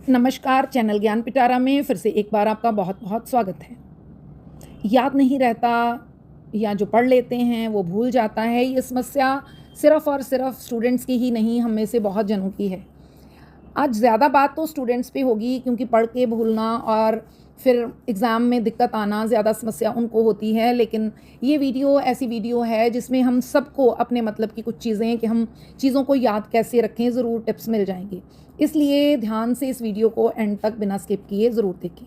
नमस्कार, चैनल ज्ञान पिटारा में फिर से एक बार आपका बहुत बहुत स्वागत है। याद नहीं रहता या जो पढ़ लेते हैं वो भूल जाता है, ये समस्या सिर्फ़ और सिर्फ स्टूडेंट्स की ही नहीं, हम में से बहुत जनों की है। आज ज़्यादा बात तो स्टूडेंट्स पे होगी क्योंकि पढ़ के भूलना और फिर एग्ज़ाम में दिक्कत आना ज़्यादा समस्या उनको होती है। लेकिन ये वीडियो ऐसी वीडियो है जिसमें हम सबको अपने मतलब की कुछ चीज़ें कि हम चीज़ों को याद कैसे रखें, ज़रूर टिप्स मिल जाएंगे। इसलिए ध्यान से इस वीडियो को एंड तक बिना स्किप किए ज़रूर देखें।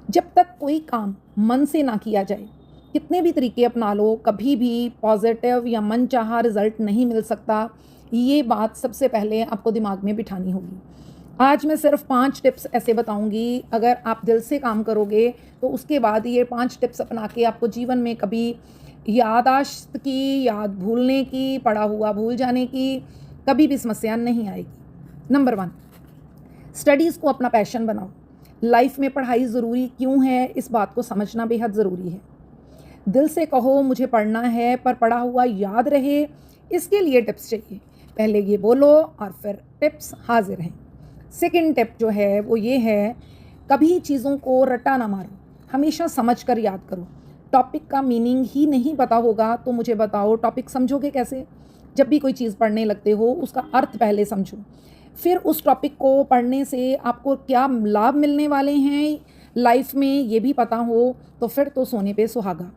जब तक कोई काम मन से ना किया जाए, कितने भी तरीके अपना लो, कभी भी पॉजिटिव या मनचाहा रिज़ल्ट नहीं मिल सकता। ये बात सबसे पहले आपको दिमाग में बिठानी होगी। आज मैं सिर्फ 5 टिप्स ऐसे बताऊंगी, अगर आप दिल से काम करोगे तो उसके बाद ये 5 टिप्स अपना के आपको जीवन में कभी याददाश्त की, याद भूलने की, पढ़ा हुआ भूल जाने की कभी भी समस्या नहीं आएगी। नंबर 1, स्टडीज़ को अपना पैशन बनाओ। लाइफ में पढ़ाई ज़रूरी क्यों है, इस बात को समझना बेहद ज़रूरी है। दिल से कहो मुझे पढ़ना है, पर पढ़ा हुआ याद रहे, इसके लिए टिप्स चाहिए। पहले ये बोलो और फिर टिप्स हाजिर हैं। सेकंड टिप जो है वो ये है, कभी चीज़ों को रट्टा ना मारो, हमेशा समझ कर याद करो। टॉपिक का मीनिंग ही नहीं पता होगा तो मुझे बताओ टॉपिक समझोगे कैसे। जब भी कोई चीज़ पढ़ने लगते हो उसका अर्थ पहले समझो, फिर उस टॉपिक को पढ़ने से आपको क्या लाभ मिलने वाले हैं लाइफ में ये भी पता हो तो फिर तो सोने पे सुहागा।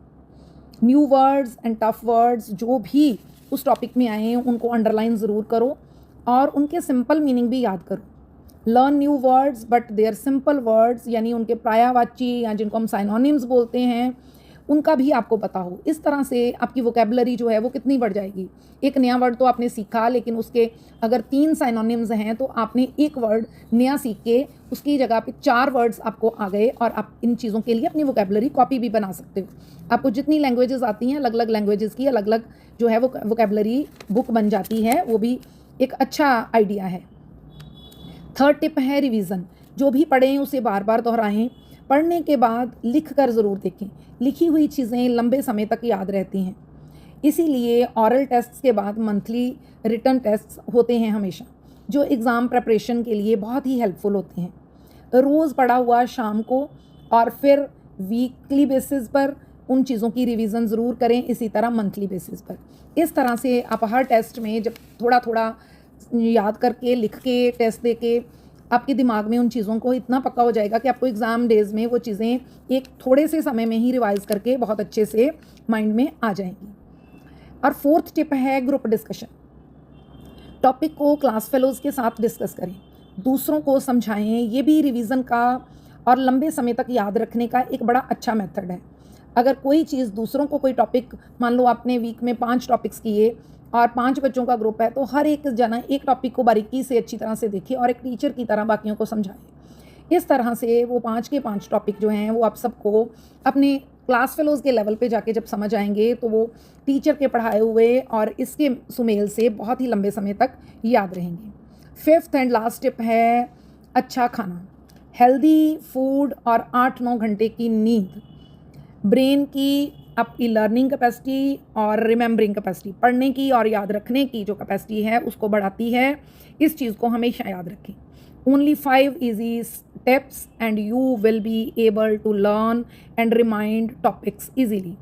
New words and tough words जो भी उस टॉपिक में आए हैं उनको अंडरलाइन ज़रूर करो और उनके सिंपल मीनिंग भी याद करो। Learn new words but their simple words, यानी उनके पर्यायवाची या जिनको हम साइनोनिम्स बोलते हैं उनका भी आपको पता हो। इस तरह से आपकी वोकेबलरी जो है वो कितनी बढ़ जाएगी। एक नया वर्ड तो आपने सीखा, लेकिन उसके अगर 3 साइनोनिम्स हैं तो आपने एक वर्ड नया सीख के उसकी जगह पे 4 वर्ड्स आपको आ गए और आप इन चीज़ों के लिए अपनी वोकेबलरी कॉपी भी बना सकते हो। आपको जितनी लैंग्वेजेस आती हैं, अलग अलग लैंग्वेजेस की अलग अलग जो है वो वोकेबलरी बुक बन जाती है, वो भी एक अच्छा आइडिया है। थर्ड टिप है रिवीज़न। जो भी पढ़ें उसे बार बार दोहराएं। पढ़ने के बाद लिख कर ज़रूर देखें, लिखी हुई चीज़ें लंबे समय तक याद रहती हैं। इसीलिए ऑरल टेस्ट्स के बाद मंथली रिटन टेस्ट्स होते हैं हमेशा, जो एग्ज़ाम प्रिपरेशन के लिए बहुत ही हेल्पफुल होते हैं। रोज़ पढ़ा हुआ शाम को और फिर वीकली बेसिस पर उन चीज़ों की रिवीज़न ज़रूर करें, इसी तरह मंथली बेसिस पर। इस तरह से आप हर टेस्ट में जब थोड़ा थोड़ा याद करके, लिख के, टेस्ट दे के आपके दिमाग में उन चीज़ों को इतना पक्का हो जाएगा कि आपको एग्ज़ाम डेज़ में वो चीज़ें एक थोड़े से समय में ही रिवाइज़ करके बहुत अच्छे से माइंड में आ जाएंगी। और फोर्थ टिप है ग्रुप डिस्कशन। टॉपिक को क्लास फेलोज़ के साथ डिस्कस करें, दूसरों को समझाएं। ये भी रिवीज़न का और लंबे समय तक याद रखने का एक बड़ा अच्छा मेथड है। अगर कोई चीज़ दूसरों को, कोई टॉपिक, मान लो आपने वीक में 5 टॉपिक्स किए और 5 बच्चों का ग्रुप है, तो हर एक जना एक टॉपिक को बारीकी से अच्छी तरह से देखे और एक टीचर की तरह बाकियों को समझाए। इस तरह से वो 5 के 5 टॉपिक जो हैं वो आप सबको अपने क्लास फेलोज़ के लेवल पे जाके जब समझ आएंगे तो वो टीचर के पढ़ाए हुए और इसके सुमेल से बहुत ही लंबे समय तक याद रहेंगे। फिफ्थ एंड लास्ट टिप है अच्छा खाना। हेल्दी फूड और 8-9 घंटे की नींद ब्रेन की, आपकी लर्निंग कैपेसिटी और रिमेंबरिंग कैपेसिटी, पढ़ने की और याद रखने की जो कैपेसिटी है उसको बढ़ाती है। इस चीज़ को हमेशा याद रखें। Only 5 easy steps and you will be able to learn and remind topics easily.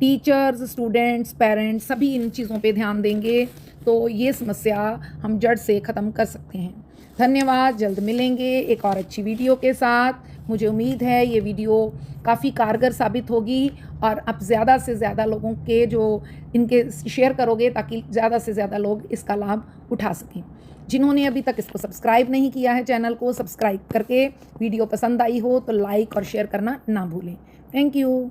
Teachers, students, parents सभी इन चीज़ों पे ध्यान देंगे तो ये समस्या हम जड़ से ख़त्म कर सकते हैं। धन्यवाद, जल्द मिलेंगे एक और अच्छी वीडियो के साथ। मुझे उम्मीद है ये वीडियो काफ़ी कारगर साबित होगी और आप ज़्यादा से ज़्यादा लोगों के जो इनके शेयर करोगे ताकि ज़्यादा से ज़्यादा लोग इसका लाभ उठा सकें। जिन्होंने अभी तक इसको सब्सक्राइब नहीं किया है, चैनल को सब्सक्राइब करके, वीडियो पसंद आई हो तो लाइक और शेयर करना ना भूलें। Thank you.